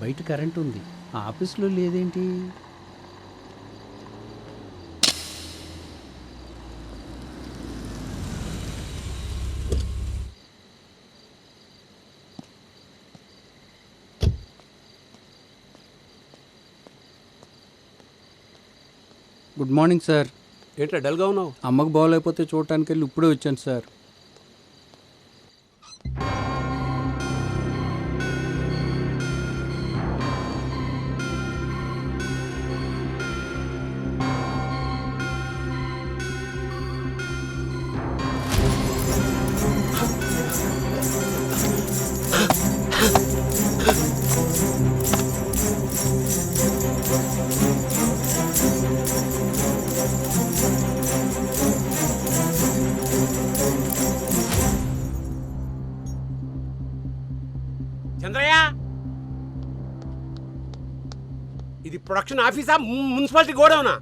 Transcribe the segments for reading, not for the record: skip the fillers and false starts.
బయట కరెంట్ ఉంది, ఆఫీస్లో లేదేంటి? Good morning sir. ఏంట్రా డల్గా ఉన్నావు? అమ్మకు బాగోలేకపోతే చూడటానికి వెళ్ళి ఇప్పుడే వచ్చాను సార్. చంద్రయ్య, ఇది ప్రొడక్షన్ ఆఫీసా మున్సిపాలిటీ గోడౌనా?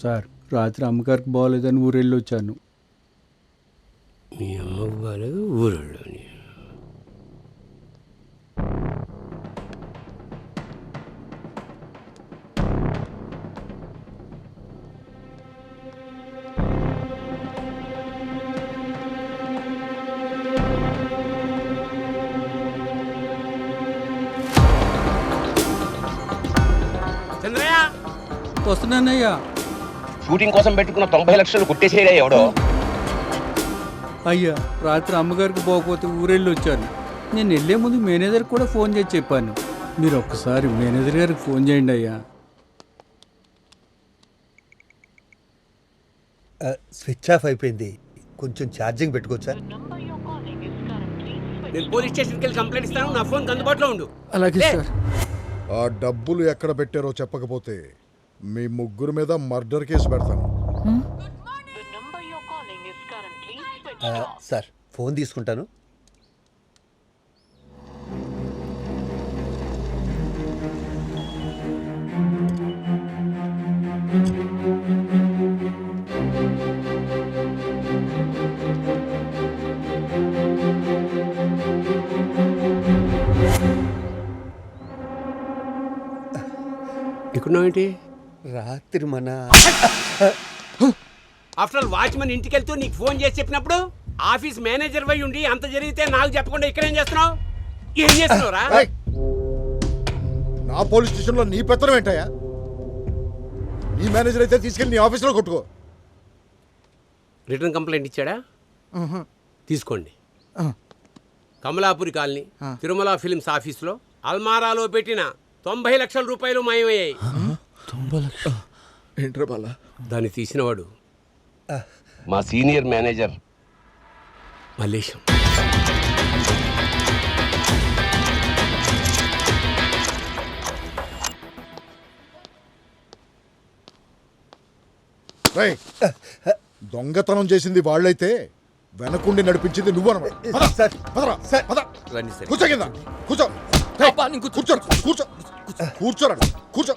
సార్ రాత్రి అమ్మగారికి బాగోలేదని ఊరెళ్ళి వచ్చాను. మీ అమ్మకు బాగాలేదు ఊరళ్ళని. చంద్రయ్య, వస్తున్నానయ్యా. షూటింగ్ కోసం పెట్టుకున్న 90 లక్షలు కొట్టేసేయడా ఎవడో. అయ్యా రాత్రి అమ్మగారికి పోకపోతే ఊరెళ్ళి వచ్చాను. నేను వెళ్ళే ముందు మేనేజర్కి కూడా ఫోన్ చేసి చెప్పాను. మీరు ఒక్కసారి మేనేజర్ గారికి ఫోన్ చేయండి అయ్యా. స్విచ్ ఆఫ్ అయిపోయింది, కొంచెం ఛార్జింగ్ పెట్టుకోవచ్చా? నేను పోలీస్ స్టేషన్కి వెళ్ళి కంప్లైంట్ ఇస్తాను. నా ఫోన్ అందుబాటులో ఉండు. అలాగే సార్. ఆ డబ్బులు ఎక్కడ పెట్టారో చెప్పకపోతే మీ ముగ్గురు మీద మర్డర్ కేసు పెడతాను. సార్ ఫోన్ తీసుకుంటాను. ఎక్కడున్నావు ఏంటి? రాత్రి మన ఆఫ్టర్ ఆల్ వాచ్మెన్ ఇంటికి వెళ్తూ నీకు ఫోన్ చేసి చెప్పినప్పుడు ఆఫీస్ మేనేజర్ వై ఉండి అంత జరిగితే నాకు చెప్పకుండా ఇక్కడ ఏం చేస్తున్నావు? ఏం చేస్తున్నావురా? ఏయ్! నా పోలీస్ స్టేషన్లో నీ పెత్తనం ఏంటయ్యా? నీ మేనేజర్ అయితే తీసుకెళ్ళి నీ ఆఫీస్లో కొట్టుకో. రిటర్న్ కంప్లైంట్ ఇచ్చాడా? తీసుకోండి. కమలాపురి కాలనీ తిరుమల ఫిల్మ్స్ ఆఫీస్లో అల్మారాలో పెట్టిన 90 లక్షల రూపాయలు మాయమయ్యాయి. 90 లక్షలు ఏంట్రా బాలా? దాన్ని తీసినవాడు మా సీనియర్ మేనేజర్ మల్లేశం. రేయ్, దొంగతనం చేసింది వాళ్ళైతే వెనకుండి నడిపించింది నువ్వన్నమాట. సార్, కూర్చో కింద కూర్చో. కూర్చో కూర్చో కూర్చోరా కూర్చో.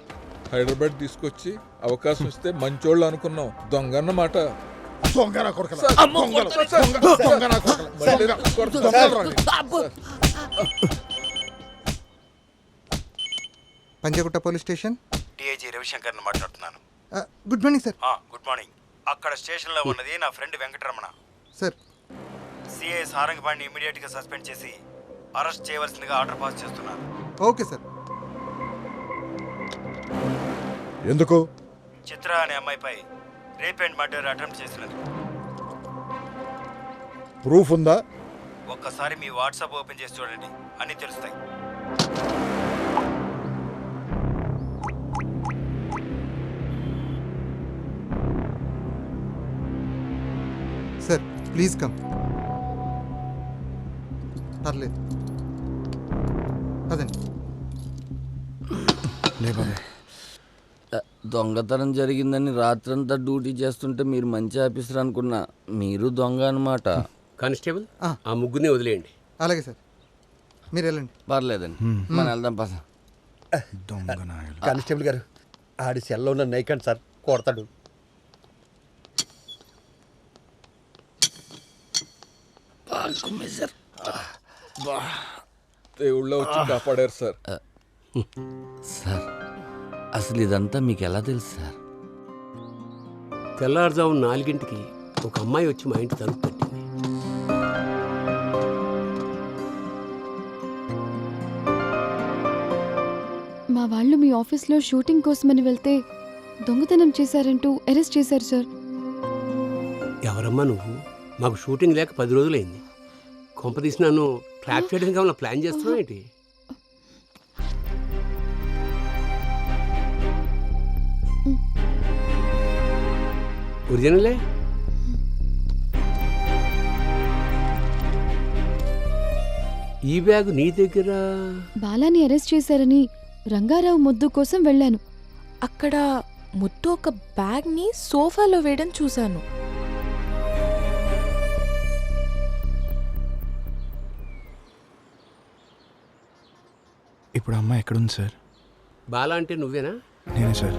హైదరాబాద్ తీసుకొచ్చి అవకాశం ఇస్తే మంచోళ్ళు అనుకున్నాం. దొంగ అన్నమాట. దొంగ నా కొడుకులా. దొంగ నా కొడుకులా. Panjagutta police station. డిఐజీ రవిశంకర్ని మాట్లాడుతున్నాను. Good morning sir. Good morning. అక్కడ స్టేషన్లో ఉన్నది నా ఫ్రెండ్ వెంకటరమణ. సార్ సిఐ సారంగపాణిని ఇమీడియట్గా సస్పెండ్ చేసి అరెస్ట్ చేయవలసిందిగా ఆర్డర్ పాస్ చేస్తున్నాను. Okay sir. ఎందుకు? చిత్ర అనే అమ్మాయిపై రేప్ అండ్ మర్డర్ అటెంప్ట్ చేసినది. ప్రూఫ్ ఉందా? ఒక్కసారి మీ వాట్సాప్ ఓపెన్ చేసి చూడండి, అన్నీ తెలుస్తాయి. Sir please come. పర్లేదు అదండి. దొంగతనం జరిగిందని రాత్రంతా డ్యూటీ చేస్తుంటే మీరు మంచి ఆఫీసర్ అనుకున్నా, మీరు దొంగ అన్నమాట. కానిస్టేబుల్, ఆ ముగ్గురిని వదిలేయండి. అలాగే సార్, మీరు వెళ్ళండి. పర్లేదండి, మనం వెళ్దాం పస. కానిస్టేబుల్ గారు, ఆడి సెల్లో ఉన్న నైకండి సార్, కొడతాడు. దేవుళ్ళ వచ్చి కాపాడారు సార్. సార్ అసలు ఇదంతా మీకు ఎలా తెలుసు సార్? తెల్లారుజాము 4ంటికి ఒక అమ్మాయి వచ్చి మా ఇంటి తలుపు తట్టింది. మా వాళ్ళు మీ ఆఫీస్లో షూటింగ్ కోసమని వెళ్తే దొంగతనం చేశారంటూ అరెస్ట్ చేశారు సార్. ఎవరమ్మా నువ్వు? మాకు షూటింగ్ లేక 10 రోజులైంది. కొంపదీసి నన్ను ట్రాప్ చేయడానికి ఏమైనా ప్లాన్ చేస్తున్నావు ఏంటి? ఒరిజినలే. ఈ బ్యాగ్ నీ దగ్గర? బాలాని అరెస్ట్ చేశారని రంగారావు ముద్దు కోసం వెళ్ళాను. అక్కడ ముద్దు ఒక బ్యాగ్ని సోఫాలో వేయడం చూశాను. ఇప్పుడు అమ్మ ఎక్కడుంది సార్? బాలా అంటే నువ్వేనా? నేనే సార్.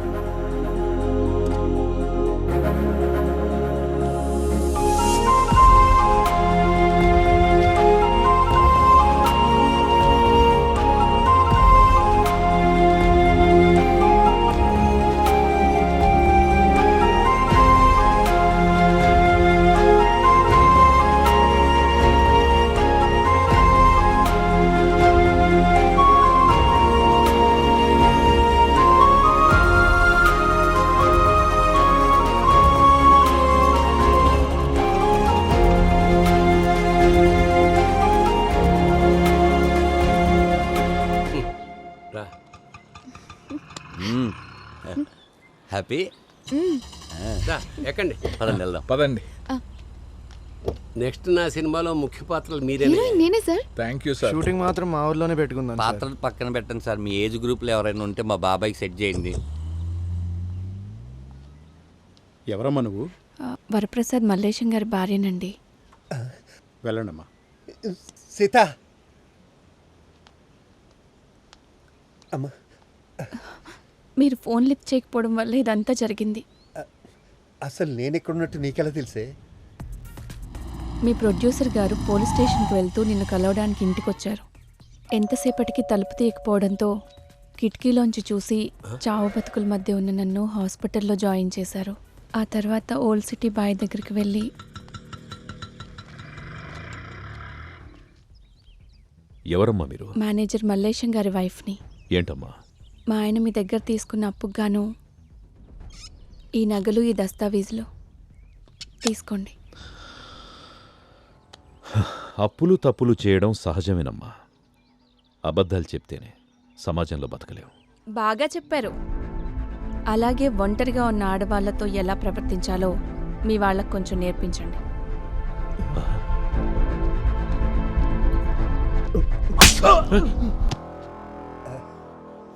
రా. హ్యాపీ? రా, ఎక్కండి. పదండి వెళ్దాం. పదండి. నెక్స్ట్ నా సినిమాలో ముఖ్య పాత్రలు మీరేనే. హీరోయిన్ నేనే sir. Thank you sir. Shooting మాత్రం మా ఊర్లోనే పెట్టుకుందాం సార్. పాత్రలు పక్కన పెట్టండి సార్. మీ ఏజ్ గ్రూప్లో ఎవరైనా ఉంటే మా బాబాయ్కి సెట్ చేయండి. ఎవరమ్మా నువ్వు? వరప్రసాద్ మల్లేశం గారి భార్యనండి. వెళ్ళండమ్మా. సీత అమ్మా, మీరు ఫోన్ లిఫ్ట్ చేయకపోవడం వల్ల ఇదంతా జరిగింది. అసలు నేను ఎక్కడున్నట్టు నీకెలా తెలిసే? మీ ప్రొడ్యూసర్ గారు పోలీస్ స్టేషన్కి వెళ్తూ నిన్ను కలవడానికి ఇంటికొచ్చారు. ఎంతసేపటికి తలుపు తీయకపోవడంతో కిటికీలోంచి చూసి చావు బతుకుల మధ్య ఉన్న నన్ను హాస్పిటల్లో జాయిన్ చేశారు. ఆ తర్వాత ఓల్డ్ సిటీ బాయ్ దగ్గరికి వెళ్ళి ఎవరమ్మా మీరు? మేనేజర్ మల్లేశం గారి వైఫ్ని. ఏంటమ్మా? మా ఆయన మీ దగ్గర తీసుకున్న అప్పుకు గాను ఈ నగలు, ఈ దస్తావీజులు తీసుకోండి. అప్పులు తప్పులు చేయడం సహజమేనమ్మా. అబద్ధాలు చెప్తేనే సమాజంలో బతకలేవు. బాగా చెప్పారు. అలాగే ఒంటరిగా ఉన్న ఆడవాళ్లతో ఎలా ప్రవర్తించాలో మీ వాళ్ళకు కొంచెం నేర్పించండి.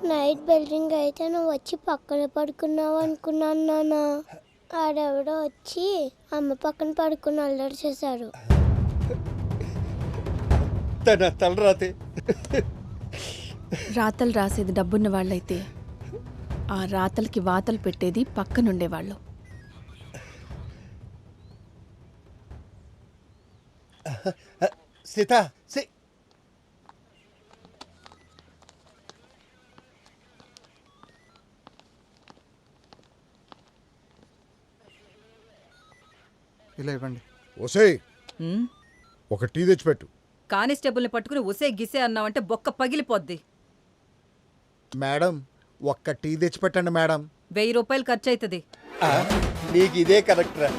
నైట్ బిల్డింగ్ అయితే నువ్వు వచ్చి పక్కన పడుకున్నావు అనుకున్నాను నాన్న. ఆడెవడో వచ్చి అమ్మ పక్కన పడుకుని అల్లరి చేశారు. తన తలరాతే. రాతలు రాసేది డబ్బున్న వాళ్ళైతే ఆ రాతలకి వాతలు పెట్టేది పక్కనుండేవాళ్ళు. సీత ఇలా ఇవ్వండి. ఒసేయ్, ఒక టీ తెచ్చిపెట్టు. కానిస్టేబుల్ని పట్టుకుని ఉసే గిసే అన్నావంటే బొక్క పగిలిపోద్ది. మేడం, ఒక్క టీ తెచ్చిపెట్టండి మేడం. 1000 రూపాయలు ఖర్చు అవుతుంది. నీకు ఇదే కరెక్ట్ రా.